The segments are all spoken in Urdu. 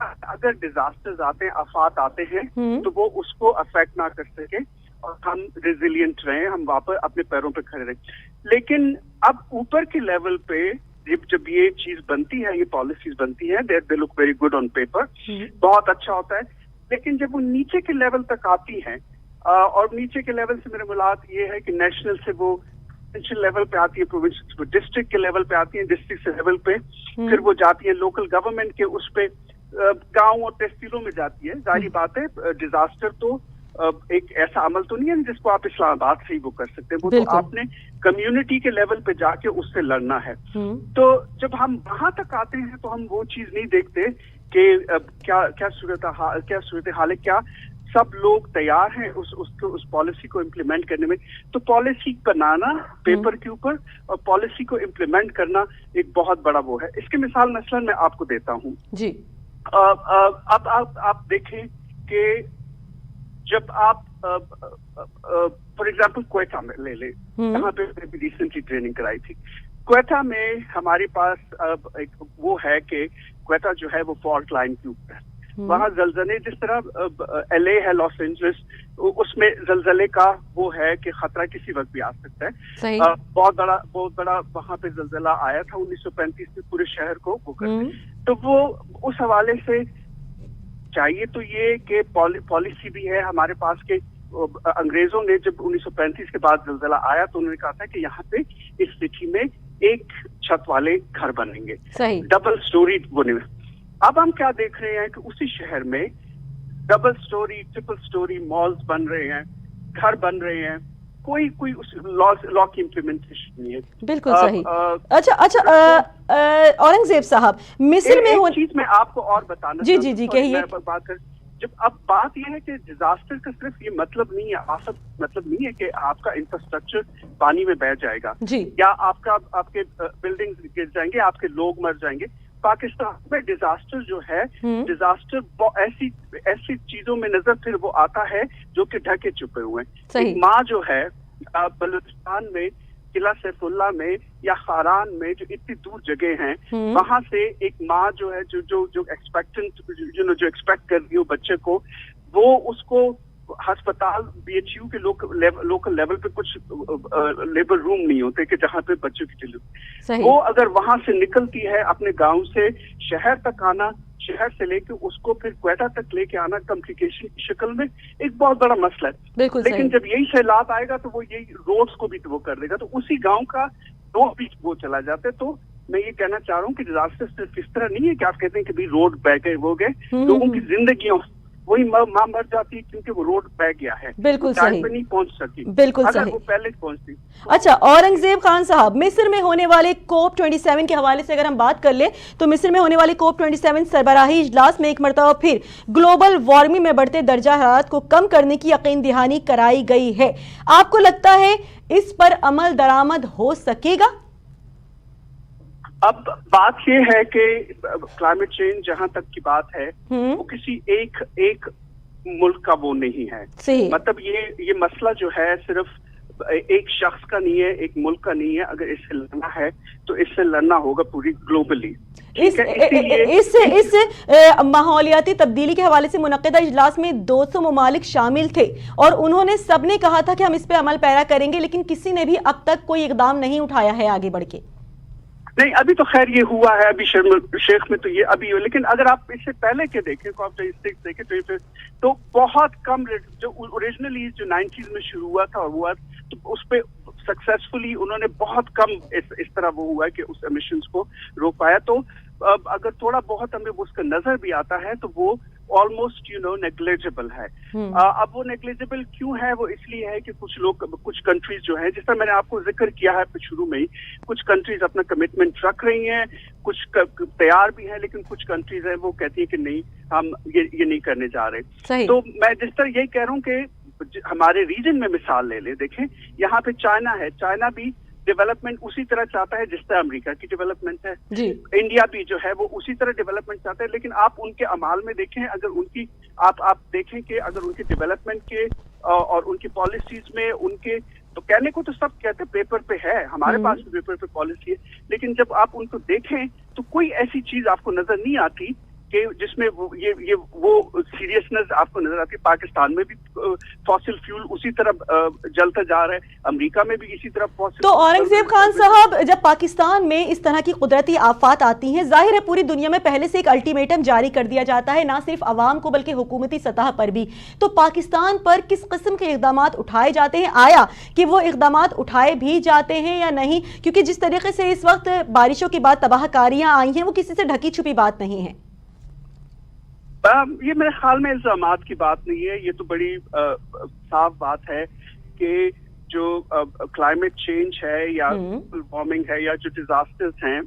اگر ڈیزاسٹرز آتے ہیں, آفات آتے ہیں, تو وہ اس کو افیکٹ نہ کر سکے اور ہم ریزیلینٹ رہیں, ہم واپس اپنے پیروں پہ کھڑے رہیں. لیکن اب اوپر کے لیول پہ جب یہ چیز بنتی ہے, یہ پالیسیز بنتی ہیں, they look very good on paper, بہت اچھا ہوتا ہے. لیکن جب وہ نیچے کے لیول تک آتی ہیں, اور نیچے کے لیول سے میرے مراد یہ ہے کہ نیشنل سے وہ پروونشل لیول پہ آتی ہے, پروونشل سے ڈسٹرکٹ کے لیول پہ آتی ہیں, ڈسٹرکٹ سے لیول پہ پھر وہ جاتی ہے لوکل گورنمنٹ کے, اس پہ گاؤں اور تحصیلوں میں جاتی ہے. ظاہری بات ہے ڈیزاسٹر تو ایک ایسا عمل تو نہیں ہے جس کو آپ اسلام آباد سے ہی وہ کر سکتے ہیں, وہ تو آپ نے کمیونٹی کے لیول پہ جا کے اس سے لڑنا ہے. تو جب ہم وہاں تک آتے ہیں تو ہم وہ چیز نہیں دیکھتے کہ کیا صورتحال ہے, کیا سب لوگ تیار ہیں اس پالیسی کو امپلیمنٹ کرنے میں. تو پالیسی بنانا پیپر کے اوپر اور پالیسی کو امپلیمنٹ کرنا ایک بہت بڑا وہ ہے. اس کی مثال مثلاً میں آپ کو دیتا ہوں جی. اب آپ دیکھیں کہ جب آپ فار ایگزامپل کوئٹہ میں لے لیں, یہاں پہ ریسنٹلی ٹریننگ کرائی تھی. کوئٹہ میں ہمارے پاس ایک وہ ہے کہ کوئٹہ جو ہے وہ فالٹ لائن کے اوپر ہے. وہاں زلزلے جس طرح ایل اے ہے, لاس اینجلس, اس میں زلزلے کا وہ ہے کہ خطرہ کسی وقت بھی آ سکتا ہے. بہت بڑا وہاں پہ زلزلہ آیا تھا 1935 میں, پورے شہر کو وہ کر. تو وہ اس حوالے سے چاہیے تو یہ کہ پالیسی بھی ہے ہمارے پاس کہ انگریزوں نے جب 1935 کے بعد زلزلہ آیا تو انہوں نے کہا تھا کہ یہاں پہ اس سٹی میں ایک چھت والے گھر بنیں گے, ڈبل سٹوری بنے. اب ہم کیا دیکھ رہے ہیں کہ اسی شہر میں double story, triple story malls بن رہے ہیں, گھر بن رہے ہیں, کوئی اس لا کی امپلیمنٹیشن نہیں ہے. بالکل صحیح. اچھا اورنگزیب صاحب, مصر میں چیز میں آپ کو اور بتانا جی کہیے. بات کر جب اب بات یہ ہے کہ ڈیزاسٹر کا صرف یہ مطلب نہیں ہے, آفت مطلب نہیں ہے کہ آپ کا انفراسٹرکچر پانی میں بہ جائے گا یا آپ کے بلڈنگ گر جائیں گے, آپ کے لوگ مر جائیں گے. پاکستان میں ڈیزاسٹر جو ہے, ڈیزاسٹر ایسی چیزوں میں نظر پھر وہ آتا ہے جو کہ ڈھکے چھپے ہوئے ہیں. ایک ماں جو ہے بلوچستان میں قلعہ سیف اللہ میں یا خاران میں, جو اتنی دور جگہ ہیں, وہاں سے ایک ماں جو ہے جو ایکسپیکٹ کر رہی ہو بچے کو, وہ اس کو ہسپتال بی ایچ یو کے لوکل لیول پہ کچھ لیبر روم نہیں ہوتے کہ جہاں پہ بچوں کی ڈلیوری, وہ اگر وہاں سے نکلتی ہے اپنے گاؤں سے شہر تک آنا, شہر سے لے کے اس کو پھر کوئٹہ تک لے کے آنا کمپلیکیشن کی شکل میں ایک بہت بڑا مسئلہ ہے. لیکن جب یہی سیلاب آئے گا تو وہ یہی روڈز کو بھی وہ کر دے گا, تو اسی گاؤں کا روڈ بھی وہ چلا جاتا ہے. تو میں یہ کہنا چاہ رہا ہوں کہ ڈیزاسٹر صرف اس طرح نہیں ہے کہ آپ کہتے ہیں کہ روڈ بہ گئے وہ گئے, لوگوں کی زندگیوں وہی ماں مر جاتی ہے کیونکہ وہ روڈ بہ گیا ہے, بالکل صحیح, نہیں پہنچ سکی, بالکل صحیح, وہ پہلے پہنچتی. اچھا اورنگزیب خان صاحب, مصر میں ہونے والے کوپ 27 کے حوالے سے اگر ہم بات کر لیں تو مصر میں ہونے والے کوپ 27 سربراہی اجلاس میں ایک مرتبہ پھر گلوبل وارمنگ میں بڑھتے درجہ حرارت کو کم کرنے کی یقین دہانی کرائی گئی ہے. آپ کو لگتا ہے اس پر عمل درآمد ہو سکے گا؟ اب بات یہ ہے کہ کلائمیٹ چینج جہاں تک کی بات ہے وہ کسی ایک ملک کا وہ نہیں ہے. مطلب یہ مسئلہ جو ہے صرف ایک شخص کا نہیں ہے, ایک ملک کا نہیں ہے. اگر اس سے لڑنا ہے تو اس سے لڑنا ہوگا پوری گلوبلی. اس ماحولیاتی تبدیلی کے حوالے سے منعقدہ اجلاس میں 200 ممالک شامل تھے اور انہوں نے سب نے کہا تھا کہ ہم اس پہ عمل پیرا کریں گے, لیکن کسی نے بھی اب تک کوئی اقدام نہیں اٹھایا ہے آگے بڑھ کے. نہیں, ابھی تو خیر یہ ہوا ہے, ابھی شرم الشیخ میں تو یہ ابھی, لیکن اگر آپ اس سے پہلے کے دیکھیں COP26 دیکھیں تو بہت کم, جو اوریجنلی جو 90s میں شروع ہوا تھا اور ہوا تو اس پہ سکسیسفلی انہوں نے بہت کم اس طرح وہ ہوا کہ اس ایمیشنز کو روک پایا. تو اگر تھوڑا بہت ہمیں اس کا نظر بھی آتا ہے تو وہ آلموسٹ نیگلیجبل ہے. اب وہ نیگلیجبل کیوں ہے؟ وہ اس لیے ہے کہ کچھ کنٹریز جو ہیں, جس طرح میں نے آپ کو ذکر کیا ہے شروع میں ہی, کچھ کنٹریز اپنا کمٹمنٹ رکھ رہی ہیں, کچھ تیار بھی ہیں, لیکن کچھ کنٹریز ہیں وہ کہتی ہیں کہ نہیں ہم یہ نہیں کرنے جا رہے. تو میں جس طرح یہی کہہ رہا ہوں کہ ہمارے ریجن میں مثال لے لیں, دیکھیں یہاں پہ چائنا ہے, چائنا بھی ڈیولپمنٹ اسی طرح چاہتا ہے جس طرح امریکہ کی ڈیولپمنٹ ہے. انڈیا بھی جو ہے وہ اسی طرح ڈیولپمنٹ چاہتا ہے, لیکن آپ ان کے اعمال میں دیکھیں, اگر ان کی آپ دیکھیں کہ اگر ان کی ڈیولپمنٹ کے اور ان کی پالیسیز میں ان کے, تو کہنے کو تو سب کہتے ہیں پیپر پہ ہے, ہمارے پاس بھی پیپر پہ پالیسی ہے, لیکن جب آپ ان کو دیکھیں تو کوئی ایسی چیز آپ کو نظر نہیں آتی کہ جس میں وہ سیریسنس آپ کو نظر آتی ہے. پاکستان میں بھی فاسل فیول اسی طرح جلتا جا رہا ہے, امریکہ میں بھی اسی طرح فاسل. تو اورنگزیب خان صاحب, جب پاکستان میں اس طرح کی قدرتی آفات آتی ہیں, ظاہر ہے پوری دنیا میں پہلے سے ایک الٹیمیٹم جاری کر دیا جاتا ہے, نہ صرف عوام کو بلکہ حکومتی سطح پر بھی. تو پاکستان پر کس قسم کے اقدامات اٹھائے جاتے ہیں, آیا کہ وہ اقدامات اٹھائے بھی جاتے ہیں یا نہیں؟ کیونکہ جس طریقے سے اس وقت بارشوں کے بعد تباہ کاریاں آئی ہیں وہ کسی سے ڈھکی چھپی بات نہیں ہے. یہ میرے خیال میں الزامات کی بات نہیں ہے, یہ تو بڑی صاف بات ہے کہ جو کلائمیٹ چینج ہے یا گلوبل وارمنگ ہے یا جو ڈیزاسٹرز ہیں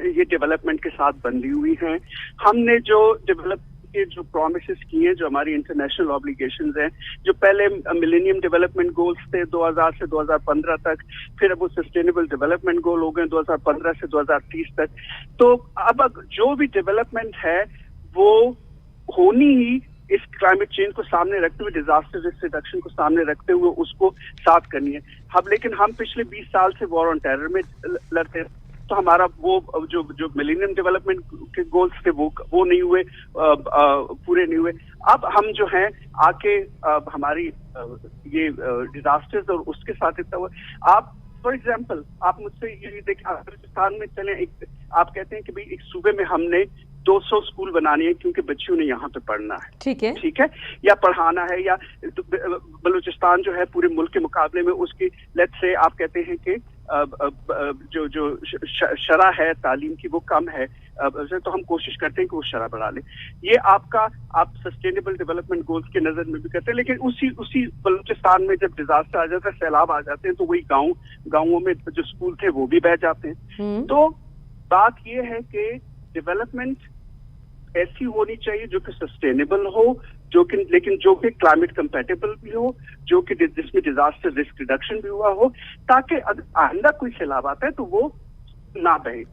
یہ ڈیولپمنٹ کے ساتھ بندھی ہوئی ہیں. ہم نے جو ڈیولپ کے جو پرومسز کی ہیں, جو ہماری انٹرنیشنل آبلیگیشنز ہیں, جو پہلے ملینیم ڈیولپمنٹ گولز تھے 2000 سے 2015 تک, پھر اب وہ سسٹینیبل ڈیولپمنٹ گول ہو گئے 2015 سے 2030 تک. تو اب جو بھی ڈیولپمنٹ ہے وہ ہونی ہی اس کلائمیٹ چینج کو سامنے رکھتے ہوئے, ڈیزاسٹر رسک ریڈکشن کو سامنے رکھتے ہوئے اس کو ساتھ کرنی ہے. لیکن ہم پچھلے 20 سال سے وار آن ٹیرر میں لڑتے, تو ہمارا وہ جو ملینیم ڈیولپمنٹ کے گولز تھے وہ نہیں ہوئے, پورے نہیں ہوئے. اب ہم جو ہیں آ کے ہماری یہ ڈیزاسٹرز اور اس کے ساتھ اتنا ہوا. آپ فار ایگزامپل آپ مجھ سے یہ دیکھیں, بلوچستان میں چلیں, آپ کہتے ہیں کہ بھائی ایک صوبے میں ہم نے 200 اسکول بنانے ہیں کیونکہ بچیوں نے یہاں پہ پڑھنا ہے, ٹھیک ہے, یا پڑھانا ہے, یا بلوچستان جو ہے پورے ملک کے مقابلے میں اس کی لیٹ سے آپ کہتے ہیں کہ جو شرح ہے تعلیم کی وہ کم ہے, تو ہم کوشش کرتے ہیں کہ وہ شرح بڑھا لیں. یہ آپ سسٹینیبل ڈیولپمنٹ گولز کے نظر میں بھی کرتے ہیں, لیکن اسی بلوچستان میں جب ڈیزاسٹر آ جاتا ہے, سیلاب آ جاتے ہیں, تو وہی گاؤں میں جو اسکول تھے وہ بھی بہ جاتے ہیں. تو بات یہ ہے کہ ڈیولپمنٹ ایسی ہونی چاہیے جو کہ سسٹینیبل ہو, لیکن جو کہ کلائمیٹ کمپیٹیبل بھی ہو, جو کہ جس میں ڈیزاسٹر رسک ریڈکشن بھی ہوا ہو, تاکہ اگر آئندہ کوئی سیلاب آتا ہے تو وہ نہ بہے.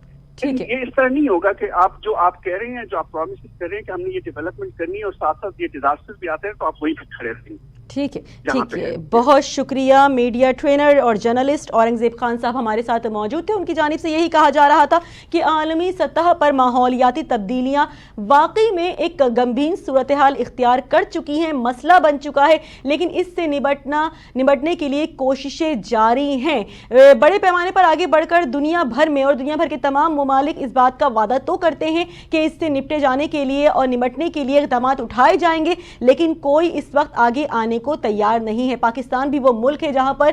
یہ اس طرح نہیں ہوگا کہ آپ کہہ رہے ہیں, جو آپ پرومسز کر رہے ہیں کہ ہم نے یہ ڈیولپمنٹ کرنی ہے اور ساتھ ساتھ یہ ڈیزاسٹر بھی آتے ہیں تو آپ وہیں پہ کھڑے رہیں گے. ٹھیک ہے, بہت شکریہ. میڈیا ٹرینر اور جرنلسٹ اورنگزیب خان صاحب ہمارے ساتھ موجود تھے. ان کی جانب سے یہی کہا جا رہا تھا کہ عالمی سطح پر ماحولیاتی تبدیلیاں واقعی میں ایک غمگین صورتحال اختیار کر چکی ہیں, مسئلہ بن چکا ہے, لیکن اس سے نمٹنے کے لیے کوششیں جاری ہیں. بڑے پیمانے پر آگے بڑھ کر دنیا بھر میں اور دنیا بھر کے تمام ممالک اس بات کا وعدہ تو کرتے ہیں کہ اس سے نپٹے جانے کے لیے اور نمٹنے کے لیے اقدامات اٹھائے جائیں گے, لیکن کوئی اس وقت آگے آنے کو تیار نہیں ہے. پاکستان بھی وہ ملک ہے جہاں پر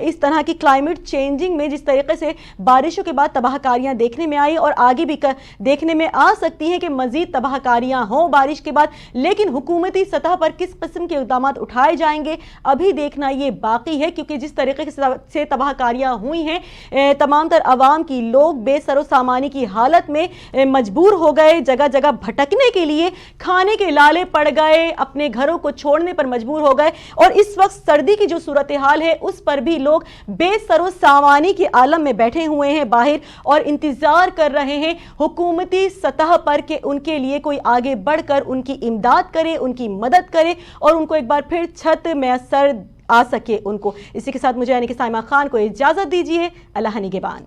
اس طرح کی کلائمیٹ چینجنگ میں جس طریقے سے بارشوں کے بعد تباہ کاریاں دیکھنے میں آئی اور آگے بھی دیکھنے میں آ سکتی ہیں کہ مزید تباہ کاریاں ہوں بارش کے بعد, لیکن حکومتی سطح پر کس قسم کے اقدامات اٹھائے جائیں گے ابھی دیکھنا یہ باقی ہے. کیونکہ جس طریقے سے تباہ کاریاں ہوئی ہیں, تمام تر عوام کی لوگ بے سر و سامانی کی حالت میں مجبور ہو گئے, جگہ جگہ بھٹکنے کے لیے کھانے کے لالے پڑ گئے, اپنے گھروں کو چھوڑنے پر مجبور ہو گئے, اور اس وقت سردی کی جو صورتحال ہے اس پر بھی لوگ بے سر و سامانی کے عالم میں بیٹھے ہوئے ہیں باہر اور انتظار کر رہے ہیں حکومتی سطح پر کہ ان کے لیے کوئی آگے بڑھ کر ان کی امداد کرے, ان کی مدد کرے اور ان کو ایک بار پھر چھت میسر آ سکے ان کو. اسی کے ساتھ مجھے یعنی کہ سائمہ خان کو اجازت دیجیے. اللہ نگہبان.